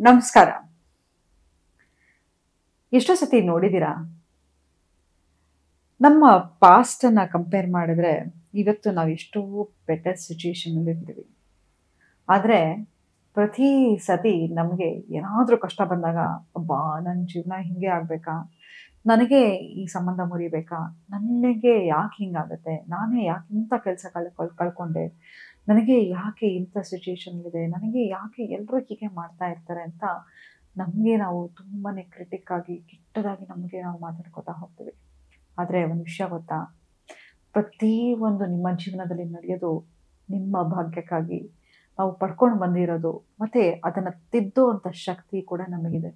ನಮಸ್ಕಾರ. ಎಷ್ಟೋ ಸತಿ ನೋಡಿದ್ದೀರಾ? ನಮ್ಮ ಪಾಸ್ಟನ್ನ ಕಂಪೇರ್ ಮಾಡಿದ್ರೆ ಇವತ್ತು ನಾವು ಎಷ್ಟೋ ಬೆಟರ್ ಸಿಚುಯೇಷನಲ್ಲಿ ಇರ್ತೀವಿ. ಆದರೆ ಪ್ರತಿ ಸತಿ ನಮಗೆ ಏನಾದರೂ ಕಷ್ಟ ಬಂದಾಗ ಅಬ್ಬಾ! ನನ್ನ ಜೀವನ ಹಿಂಗೆ ಆಗಬೇಕಾ? ನನಗೆ ಈ ಸಂಬಂಧ ಮುರಿಬೇಕಾ? ನನಗೆ ಯಾಕೆ ಹಿಂಗಾಗುತ್ತೆ? ನಾನೇ ಯಾಕೆ ಇಂಥ ಕೆಲಸ ಕಳ್ಕೊಂಡೆ? ನನಗೆ ಯಾಕೆ ಇಂಥ ಸಿಚುಯೇಷನ್‌ಲಿದೆ? ನನಗೆ ಯಾಕೆ ಎಲ್ಲರೂ ಹೀಗೆ ಮಾಡ್ತಾ ಇರ್ತಾರೆ ಅಂತ ನಮಗೆ ನಾವು ತುಂಬಾನೇ ಕ್ರಿಟಿಕ್ ಆಗಿ, ಕೆಟ್ಟದಾಗಿ ನಮಗೆ ನಾವು ಮಾತಾಡ್ಕೊತಾ ಹೋಗ್ತೀವಿ. ಆದರೆ ಒಂದು ವಿಷಯ ಗೊತ್ತಾ? ಪ್ರತಿಯೊಂದು ನಿಮ್ಮ ಜೀವನದಲ್ಲಿ ನಡೆಯೋದು ನಿಮ್ಮ ಭಾಗ್ಯಕ್ಕಾಗಿ. ನಾವು ಪಡ್ಕೊಂಡು ಬಂದಿರೋದು ಮತ್ತೆ ಅದನ್ನು ತಿದ್ದುವಂಥ ಶಕ್ತಿ ಕೂಡ ನಮಗಿದೆ.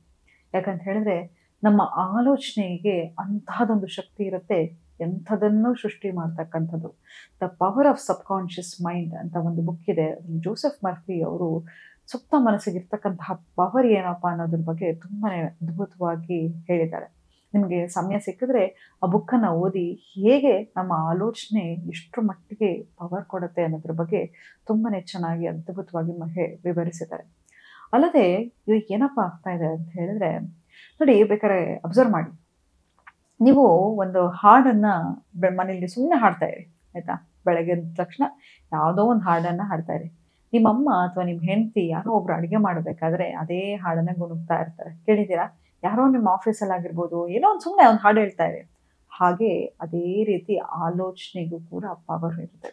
ಯಾಕಂತ ಹೇಳಿದ್ರೆ ನಮ್ಮ ಆಲೋಚನೆಗೆ ಅಂತಹದೊಂದು ಶಕ್ತಿ ಇರುತ್ತೆ. ಎಂಥದನ್ನೂ ಸೃಷ್ಟಿ ಮಾಡ್ತಕ್ಕಂಥದ್ದು. The power of subconscious mind ಅಂತ ಒಂದು ಬುಕ್ ಇದೆ. ಜೋಸೆಫ್ ಮರ್ಫಿ ಅವರು ಸುಪ್ತ ಮನಸ್ಸಿಗಿರ್ತಕ್ಕಂತಹ ಪವರ್ ಏನಪ್ಪ ಅನ್ನೋದ್ರ ಬಗ್ಗೆ ತುಂಬಾನೇ ಅದ್ಭುತವಾಗಿ ಹೇಳಿದ್ದಾರೆ. ನಿಮಗೆ ಸಮಯ ಸಿಕ್ಕಿದ್ರೆ ಆ ಬುಕ್ಕನ್ನು ಓದಿ ಹೇಗೆ ನಮ್ಮ ಆಲೋಚನೆ ಎಷ್ಟು ಮಟ್ಟಿಗೆ ಪವರ್ ಕೊಡುತ್ತೆ ಅನ್ನೋದ್ರ ಬಗ್ಗೆ ತುಂಬಾನೇ ಚೆನ್ನಾಗಿ ಅದ್ಭುತವಾಗಿ ವಿವರಿಸಿದ್ದಾರೆ. ಅಲ್ಲದೆ ಇವಾಗ ಏನಪ್ಪ ಆಗ್ತಾ ಇದೆ ಅಂತ ಹೇಳಿದ್ರೆ ನೋಡಿ, ಬೇಕಾದ್ರೆ ಅಬ್ಸರ್ವ್ ಮಾಡಿ. ನೀವು ಒಂದು ಹಾಡನ್ನು ಮನೇಲಿ ಸುಮ್ಮನೆ ಹಾಡ್ತಾ ಇರಿ, ಆಯಿತಾ? ಬೆಳಗ್ಗೆ ಎದ್ದ ತಕ್ಷಣ ಯಾವುದೋ ಒಂದು ಹಾಡನ್ನು ಹಾಡ್ತಾ ಇರಿ. ನಿಮ್ಮ ಅಮ್ಮ ಅಥವಾ ನಿಮ್ಮ ಹೆಂಡತಿ ಯಾರೋ ಒಬ್ರು ಅಡುಗೆ ಮಾಡಬೇಕಾದ್ರೆ ಅದೇ ಹಾಡನ್ನು ಗುನುಗ್ತಾ ಇರ್ತಾರೆ. ಕೇಳಿದ್ದೀರಾ? ಯಾರೋ ನಿಮ್ಮ ಆಫೀಸಲ್ಲಾಗಿರ್ಬೋದು, ಏನೋ ಒಂದು ಸುಮ್ಮನೆ ಒಂದು ಹಾಡು ಹೇಳ್ತಾ ಇರಿ. ಹಾಗೆ ಅದೇ ರೀತಿ ಆಲೋಚನೆಗೂ ಕೂಡ ಪವರ್ ಇರುತ್ತೆ.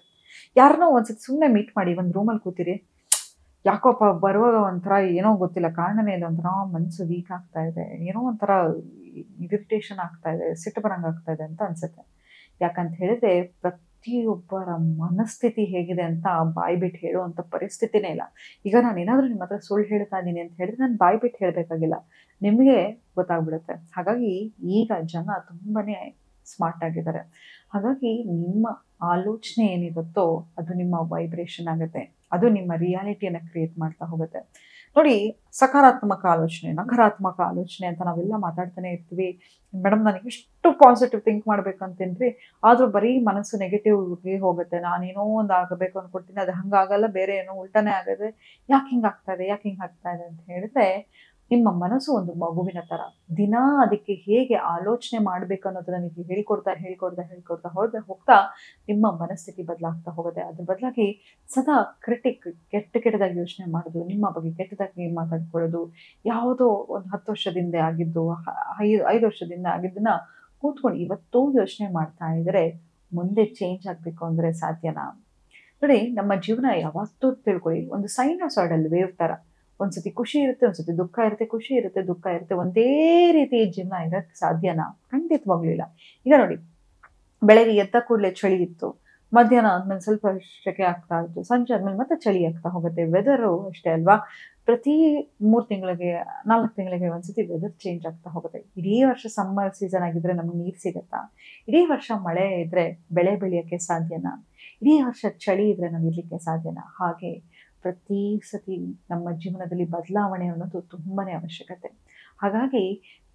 ಯಾರನ್ನೋ ಒಂದ್ಸತಿ ಸುಮ್ಮನೆ ಮೀಟ್ ಮಾಡಿ, ಒಂದು ರೂಮಲ್ಲಿ ಕೂತಿರಿ. ಯಾಕೋಪ್ಪ ಬರುವಾಗ ಒಂಥರ ಏನೋ ಗೊತ್ತಿಲ್ಲ, ಕಾರಣನೇ ಇಲ್ಲ, ಒಂಥರ ಮನಸ್ಸು ವೀಕ್ ಆಗ್ತಾ ಇದೆ, ಏನೋ ಒಂಥರ ಇರಿಟೇಷನ್ ಆಗ್ತಾ ಇದೆ, ಸಿಟ್ಟು ಬರಂಗೆ ಆಗ್ತಾ ಇದೆ ಅಂತ ಅನ್ಸುತ್ತೆ. ಯಾಕಂತ ಹೇಳಿದ್ರೆ ಪ್ರತಿಯೊಬ್ಬರ ಮನಸ್ಥಿತಿ ಹೇಗಿದೆ ಅಂತ ಬಾಯಿ ಬಿಟ್ಟು ಹೇಳುವಂಥ ಪರಿಸ್ಥಿತಿನೇ ಇಲ್ಲ. ಈಗ ನಾನು ಏನಾದರೂ ನಿಮ್ಮ ಹತ್ರ ಸುಳ್ಳು ಹೇಳ್ತಾ ಇದ್ದೀನಿ ಅಂತ ಹೇಳಿದ್ರೆ ನಾನು ಬಾಯಿ ಬಿಟ್ಟು ಹೇಳಬೇಕಾಗಿಲ್ಲ, ನಿಮಗೆ ಗೊತ್ತಾಗ್ಬಿಡುತ್ತೆ. ಹಾಗಾಗಿ ಈಗ ಜನ ತುಂಬಾನೇ ಸ್ಮಾರ್ಟ್ ಆಗಿದ್ದಾರೆ. ಹಾಗಾಗಿ ನಿಮ್ಮ ಆಲೋಚನೆ ಏನಿರುತ್ತೋ ಅದು ನಿಮ್ಮ ವೈಬ್ರೇಷನ್ ಆಗುತ್ತೆ. ಅದು ನಿಮ್ಮ ರಿಯಾಲಿಟಿಯನ್ನು ಕ್ರಿಯೇಟ್ ಮಾಡ್ತಾ ಹೋಗುತ್ತೆ. ನೋಡಿ, ಸಕಾರಾತ್ಮಕ ಆಲೋಚನೆ, ನಕಾರಾತ್ಮಕ ಆಲೋಚನೆ ಅಂತ ನಾವೆಲ್ಲ ಮಾತಾಡ್ತಾನೆ ಇರ್ತೀವಿ. ಮೇಡಮ್ ನನಗೆ ಎಷ್ಟು ಪಾಸಿಟಿವ್ ಥಿಂಕ್ ಮಾಡ್ಬೇಕಂತೇನ್ರಿ, ಆದರೂ ಬರೀ ಮನಸ್ಸು ನೆಗೆಟಿವ್ಗೆ ಹೋಗುತ್ತೆ. ನಾನೇನೋ ಒಂದು ಆಗಬೇಕು ಅಂದ್ಕೊಳ್ತೀನಿ, ಅದು ಹಂಗಾಗಲ್ಲ, ಬೇರೆ ಏನೋ ಉಲ್ಟನೇ ಆಗುತ್ತೆ. ಯಾಕೆ ಹಿಂಗಾಗ್ತಾ ಇದೆ, ಯಾಕೆ ಹಿಂಗಾಗ್ತಾ ಇದೆ ಅಂತ ಹೇಳಿದ್ರೆ ನಿಮ್ಮ ಮನಸ್ಸು ಒಂದು ಮಗುವಿನ ಥರ. ದಿನ ಅದಕ್ಕೆ ಹೇಗೆ ಆಲೋಚನೆ ಮಾಡಬೇಕು ಅನ್ನೋದನ್ನ ನೀವು ಹೇಳ್ಕೊಡ್ತಾ ಹೋಗ್ತಾ ನಿಮ್ಮ ಮನಸ್ಥಿತಿ ಬದಲಾಗ್ತಾ ಹೋಗುತ್ತೆ. ಅದ್ರ ಬದಲಾಗಿ ಸದಾ ಕ್ರಿಟಿಕ್, ಕೆಟ್ಟದಾಗಿ ಯೋಚನೆ ಮಾಡೋದು, ನಿಮ್ಮ ಬಗ್ಗೆ ಕೆಟ್ಟದಾಗಿ ಮಾತಾಡ್ಕೊಳ್ಳೋದು, ಯಾವುದೋ ಒಂದು 10 ವರ್ಷದಿಂದ ಆಗಿದ್ದು, 5 ವರ್ಷದಿಂದ ಆಗಿದ್ದನ್ನ ಕೂತ್ಕೊಂಡು ಇವತ್ತೂ ಯೋಚನೆ ಮಾಡ್ತಾ ಇದ್ರೆ ಮುಂದೆ ಚೇಂಜ್ ಆಗಬೇಕು ಅಂದರೆ ಸಾಧ್ಯನಾ? ನೋಡಿ, ನಮ್ಮ ಜೀವನ ಯಾವತ್ತೂ ತಿಳ್ಕೊಳ್ಳಿ ಒಂದು ಸೈನಸಾಯ್ಡಲ್ ವೇವ್ ಥರ. ಒಂದ್ಸತಿ ಖುಷಿ ಇರುತ್ತೆ, ಒಂದ್ಸತಿ ದುಃಖ ಇರುತ್ತೆ, ಖುಷಿ ಇರುತ್ತೆ, ದುಃಖ ಇರುತ್ತೆ. ಒಂದೇ ರೀತಿ ಜೀವನ ಇರೋಕ್ಕೆ ಸಾಧ್ಯನಾ? ಖಂಡಿತವಾಗ್ಲೂ ಇಲ್ಲ. ಈಗ ನೋಡಿ, ಬೆಳಗ್ಗೆ ಎದ್ದ ಕೂಡಲೇ ಚಳಿ ಇತ್ತು, ಮಧ್ಯಾಹ್ನ ಆದ್ಮೇಲೆ ಸ್ವಲ್ಪ ಸೆಕೆ ಆಗ್ತಾ ಇತ್ತು, ಸಂಜೆ ಆದ್ಮೇಲೆ ಮತ್ತೆ ಚಳಿ ಆಗ್ತಾ ಹೋಗುತ್ತೆ. ವೆದರು ಅಷ್ಟೇ ಅಲ್ವಾ? ಪ್ರತಿ 3 ತಿಂಗಳಿಗೆ 4 ತಿಂಗಳಿಗೆ ಒಂದ್ಸತಿ ವೆದರ್ ಚೇಂಜ್ ಆಗ್ತಾ ಹೋಗುತ್ತೆ. ಇಡೀ ವರ್ಷ ಸಮ್ಮರ್ ಸೀಸನ್ ಆಗಿದ್ರೆ ನಮ್ಗೆ ನೀರು ಸಿಗುತ್ತಾ? ಇಡೀ ವರ್ಷ ಮಳೆ ಇದ್ರೆ ಬೆಳೆ ಬೆಳೆಯೋಕ್ಕೆ ಸಾಧ್ಯನಾ? ಇಡೀ ವರ್ಷ ಚಳಿ ಇದ್ರೆ ನಾವು ಇರ್ಲಿಕ್ಕೆ ಸಾಧ್ಯನಾ? ಹಾಗೆ ಪ್ರತಿ ಸತಿ ನಮ್ಮ ಜೀವನದಲ್ಲಿ ಬದಲಾವಣೆ ಅನ್ನೋದು ತುಂಬಾನೇ ಅವಶ್ಯಕತೆ. ಹಾಗಾಗಿ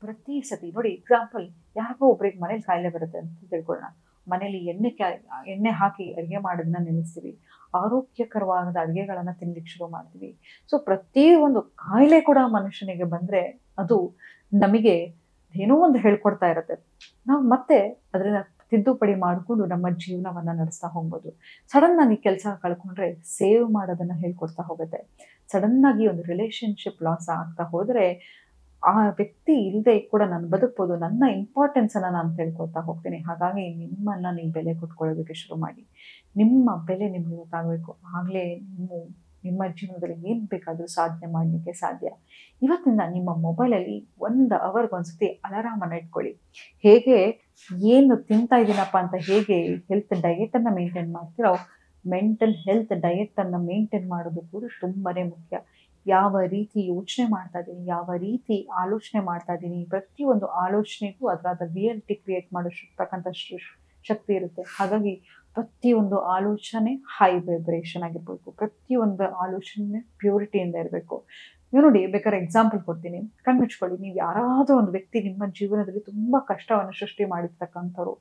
ಪ್ರತಿ ಸತಿ ನೋಡಿ, ಎಕ್ಸಾಂಪಲ್, ಯಾರಿಗೋ ಒಬ್ರಿಗೆ ಮನೇಲಿ ಕಾಯಿಲೆ ಬರುತ್ತೆ ಅಂತ ತಿಳ್ಕೊಳ್ಳೋಣ. ಮನೇಲಿ ಎಣ್ಣೆ ಹಾಕಿ ಅಡುಗೆ ಮಾಡೋದನ್ನ ನಿಲ್ಲಿಸ್ತೀವಿ, ಆರೋಗ್ಯಕರವಾದ ಅಡುಗೆಗಳನ್ನು ತಿನ್ಲಿಕ್ಕೆ ಶುರು ಮಾಡ್ತೀವಿ. ಸೊ ಪ್ರತಿಯೊಂದು ಕಾಯಿಲೆ ಕೂಡ ಮನುಷ್ಯನಿಗೆ ಬಂದರೆ ಅದು ನಮಗೆ ಏನೋ ಒಂದು ಹೇಳ್ಕೊಡ್ತಾ ಇರುತ್ತೆ. ನಾವು ಮತ್ತೆ ಅದನ್ನ ತಿದ್ದುಪಡಿ ಮಾಡಿಕೊಂಡು ನಮ್ಮ ಜೀವನವನ್ನು ನಡೆಸ್ತಾ ಹೋಗ್ಬೋದು. ಸಡನ್ನಾಗಿ ಕೆಲಸ ಕಳ್ಕೊಂಡ್ರೆ ಸೇವ್ ಮಾಡೋದನ್ನು ಹೇಳ್ಕೊಡ್ತಾ ಹೋಗುತ್ತೆ. ಸಡನ್ನಾಗಿ ಒಂದು ರಿಲೇಷನ್ಶಿಪ್ ಲಾಸ್ ಆಗ್ತಾ ಹೋದರೆ ಆ ವ್ಯಕ್ತಿ ಇಲ್ಲದೆ ಕೂಡ ನಾನು ಬದುಕ್ಬೋದು, ನನ್ನ ಇಂಪಾರ್ಟೆನ್ಸನ್ನು ನಾನು ತಿಳ್ಕೊಳ್ತಾ ಹೋಗ್ತೀನಿ. ಹಾಗಾಗಿ ನಿಮ್ಮನ್ನು ನೀವು ಬೆಲೆ ಕೊಟ್ಕೊಳ್ಳೋದಕ್ಕೆ ಶುರು ಮಾಡಿ. ನಿಮ್ಮ ಬೆಲೆ ನಿಮಗೆ ಗೊತ್ತಾಗಬೇಕು. ಆಗಲೇ ನಿಮ್ಮ ಜೀವನದಲ್ಲಿ ಏನು ಬೇಕಾದರೂ ಸಾಧನೆ ಮಾಡಲಿಕ್ಕೆ ಸಾಧ್ಯ. ಇವತ್ತಿಂದ ನಿಮ್ಮ ಮೊಬೈಲಲ್ಲಿ 1 ಅವರ್ಗೆ ಒಂದ್ಸತಿ ಅಲಾರಾಮನ್ನು ಇಟ್ಕೊಳ್ಳಿ. ಹೇಗೆ ಏನು ತಿಂತಾ ಇದ್ದೀನಪ್ಪ ಅಂತ ಹೇಗೆ ಹೆಲ್ತ್ ಡಯೆಟನ್ನು ಮೇಂಟೈನ್ ಮಾಡ್ತೀರೋ, ಮೆಂಟಲ್ ಹೆಲ್ತ್ ಡಯೆಟನ್ನು ಮೇಂಟೈನ್ ಮಾಡೋದು ಕೂಡ ತುಂಬಾ ಮುಖ್ಯ. ಯಾವ ರೀತಿ ಯೋಚನೆ ಮಾಡ್ತಾ ಇದ್ದೀನಿ, ಯಾವ ರೀತಿ ಆಲೋಚನೆ ಮಾಡ್ತಾ ಇದ್ದೀನಿ, ಪ್ರತಿಯೊಂದು ಆಲೋಚನೆಗೂ ಅದರ ರಿಯಾಲಿಟಿ ಕ್ರಿಯೇಟ್ ಮಾಡತಕ್ಕಂಥ ಶಕ್ತಿ ಇರುತ್ತೆ. ಹಾಗಾಗಿ ಪ್ರತಿಯೊಂದು ಆಲೋಚನೆ ಹೈ ವೈಬ್ರೇಷನ್ ಆಗಿರಬೇಕು. ಪ್ರತಿಯೊಂದು ಆಲೋಚನೆ ಪ್ಯೂರಿಟಿಯಿಂದ ಇರಬೇಕು. ನೀವು ನೋಡಿ, ಬೇಕಾದ್ರೆ ಎಕ್ಸಾಂಪಲ್ ಕೊಡ್ತೀನಿ, ಕಣ್ಮುಚ್ಕೊಳ್ಳಿ. ನೀವು ಯಾರಾದರೂ ಒಂದು ವ್ಯಕ್ತಿ ನಿಮ್ಮ ಜೀವನದಲ್ಲಿ ತುಂಬ ಕಷ್ಟವನ್ನು ಸೃಷ್ಟಿ ಮಾಡಿರ್ತಕ್ಕಂಥವ್ರು,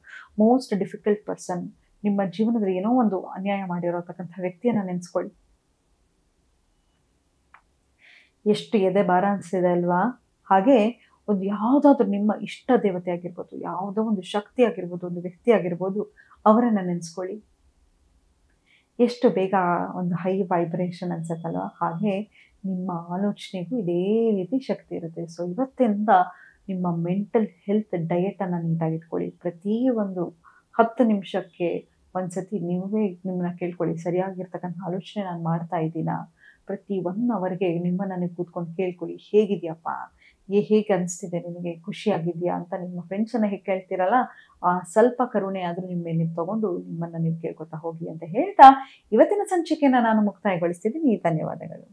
ಮೋಸ್ಟ್ ಡಿಫಿಕಲ್ಟ್ ಪರ್ಸನ್, ನಿಮ್ಮ ಜೀವನದಲ್ಲಿ ಏನೋ ಒಂದು ಅನ್ಯಾಯ ಮಾಡಿರತಕ್ಕಂಥ ವ್ಯಕ್ತಿಯನ್ನು ನೆನೆಸ್ಕೊಳ್ಳಿ. ಎಷ್ಟು ಎದೆ ಭಾರ ಅನಿಸ್ತಿದೆ ಅಲ್ವಾ? ಹಾಗೆ ಒಂದು ಯಾವುದಾದ್ರೂ ನಿಮ್ಮ ಇಷ್ಟ ದೇವತೆ ಆಗಿರ್ಬೋದು, ಯಾವುದೋ ಒಂದು ಶಕ್ತಿ ಆಗಿರ್ಬೋದು, ಒಂದು ವ್ಯಕ್ತಿ ಆಗಿರ್ಬೋದು, ಅವರನ್ನು ನೆನೆಸ್ಕೊಳ್ಳಿ. ಎಷ್ಟು ಬೇಗ ಒಂದು ಹೈ ವೈಬ್ರೇಷನ್ ಅನ್ಸತ್ತಲ್ವಾ? ಹಾಗೆ ನಿಮ್ಮ ಆಲೋಚನೆಗೂ ಇದೇ ರೀತಿ ಶಕ್ತಿ ಇರುತ್ತೆ. ಸೊ ಇವತ್ತಿಂದ ನಿಮ್ಮ ಮೆಂಟಲ್ ಹೆಲ್ತ್ ಡಯಟನ್ನು ನೀಟಾಗಿ ಇಟ್ಕೊಳ್ಳಿ. ಪ್ರತಿ ಒಂದು 10 ನಿಮಿಷಕ್ಕೆ ಒಂದ್ಸತಿ ನೀವೇ ನಿಮ್ಮನ್ನ ಕೇಳ್ಕೊಳ್ಳಿ, ಸರಿಯಾಗಿರ್ತಕ್ಕಂಥ ಆಲೋಚನೆ ನಾನು ಮಾಡ್ತಾ ಇದ್ದೀನಾ? ಪ್ರತಿ 1 ಅವರ್ಗೆ ನಿಮ್ಮನ್ನ ನೀವು ಕೂತ್ಕೊಂಡು ಕೇಳ್ಕೊಳ್ಳಿ, ಹೇಗಿದೆಯಪ್ಪ? ಹೇಗೆ ಅನಿಸ್ತಿದೆ ನಿನಗೆ? ಖುಷಿಯಾಗಿದೆಯಾ? ಅಂತ ನಿಮ್ಮ ಫ್ರೆಂಡ್ಸನ್ನ ಹೇಗೆ ಕೇಳ್ತೀರಲ್ಲ, ಆ ಸ್ವಲ್ಪ ಕರುಣೆ ಆದರೂ ನಿಮ್ಮ ಮೇಲೆ ನೀವು ತಗೊಂಡು ನಿಮ್ಮನ್ನ ನೀವು ಕೇಳ್ಕೊತಾ ಹೋಗಿ ಅಂತ ಹೇಳ್ತಾ ಇವತ್ತಿನ ಸಂಚಿಕೆಯನ್ನು ನಾನು ಮುಕ್ತಾಯಗೊಳಿಸ್ತಿದ್ದೀನಿ. ಧನ್ಯವಾದಗಳು.